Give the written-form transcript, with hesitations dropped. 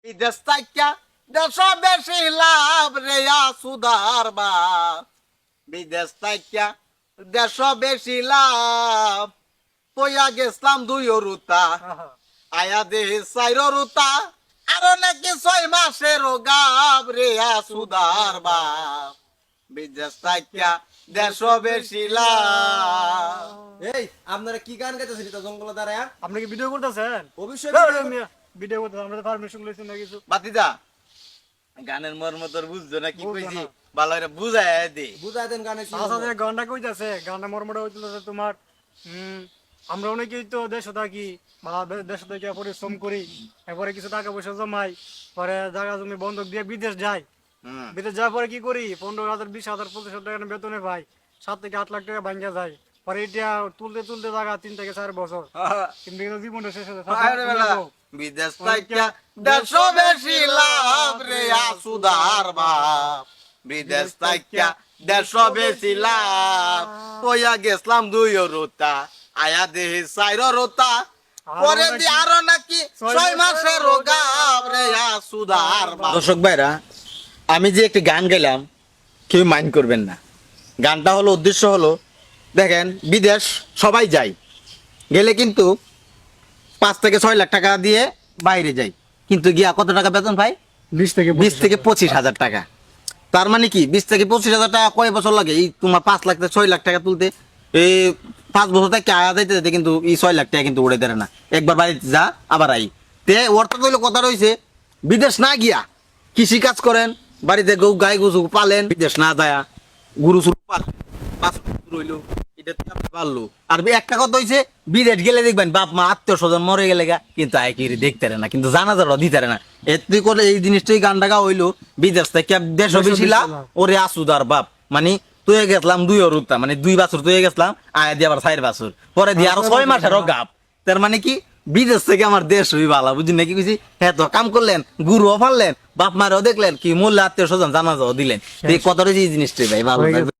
বিদেশ থাইকা দেশ বেশি লাভ রে সুদার বা বিদেশ থাইকা দেশ বেশি লাভ পয়া গেছলাম দুই রুতা আয়া দে চাইর রুতা আরো নাকি 6 মাসের গাব রে সুদার বা বিদেশ থাইকা দেশ বেশি লাভ। এই আপনারা কি গান গাইতেছেন এটা জঙ্গল দাঁড়ায়? আপনি কি ভিডিও করতেছেন? অবশ্যই ভিডিও করতেছেন, আমরা তো পারমিশন লইছেন না কিছু। বাতিদা গানের মর্ম তোর বুঝছো না কি বুঝবো কইছি না। ভালো করে বুঝায় দে। বুঝাই দেন গানে কি আচ্ছা, যে গানটা কইতাছে, গানটা মর্মটা হইতেছে তোমার আমরা অনেকেই তো দেশে থাকি বা দেশে থেকে পরিশ্রম করি, এরপরে কিছু টাকা পয়সা জমাই, পরে জায়গা জমি বন্ধক দিয়ে বিদেশ যাই। হুম বিদেশ যাওয়ার পরে কি করি, 15,000 20,000 25,000 টাকা বেতনে ভাই, 7 থেকে 8 লাখ টাকা ভাঙ্গা যায়। পরে এটা তুলতে তুলতে জায়গা 3 থেকে 4 বছর, কিন্তু এটা জীবনটা শেষ হয়ে আরে বেলা বিদেশ থাইকা দেশ বেশি লাভ রে সুদার বাপ বিদেশ থাইকা দেশ বেশি লাভ পয়া গেছলাম দুই রুতা আয়া দে চাইর রুতা পরে দি আরো নাকি 6 মাসের গাব রে সুদার বাপ। দর্শক ভাইরা, আমি যে একটি গান গাইলাম কেউ মাইন্ড করবেন না। গানটা হলো, উদ্দেশ্য হলো, দেখেন বিদেশ সবাই যায়, গেলে কিন্তু 5 থেকে 6 লাখ টাকা দিয়ে বাইরে যাই, কিন্তু গিয়া কত টাকা বেতন পাই? 20 থেকে 20,000 টাকা। তার মানে কি 20,000 থেকে 25,000 টাকা কয় বছর লাগে? এই তোমার 5 লাখ থেকে 6 লাখ টাকা তুলতে এই 5 বছর থেকে আয়া যাইতে যেতে কিন্তু এই 6 লাখ টাকা কিন্তু উড়ে দেয় না। একবার বাড়িতে যা আবার আই তে অর্থ কইলে কথা রয়েছে, বিদেশ না গিয়া কৃষি কাজ করেন, বাড়িতে গাই গরু পালেন, বিদেশ না যায় গরু চুরু পালেন, রইলো এটা আপনি পারলো। আর একটা কথা হইছে, বিদেশ গেলে দেখবেন বাপ মা আত্মীয় স্বজন মরে গেলে কিন্তু আয় কি দেখতে না, কিন্তু জানাজারও দিতে না। এতে করে এই জিনিসটাই গানটাকা হইলো, বিদেশ থেকে দেশ বেশি লাভ ওরে আসুদার বাপ। মানে তুই গেছলাম 2 রুতা, মানে 2 বছর তুই গেছলাম, আয় দিয়ে আবার 4 বছর পরে দিয়ে আরো 6 মাসেরও গাপ। তার মানে কি বিদেশ থেকে আমার দেশ হই ভালো, বুঝলি নাকি কইছি? হ্যাঁ, তো কাম করলেন, গুরুও ফাললেন, বাপ মারও দেখলেন, কি মূল্য আত্মীয় স্বজন জানাজাও দিলেন। এই কথা রয়েছে এই জিনিসটাই ভাই ভালো।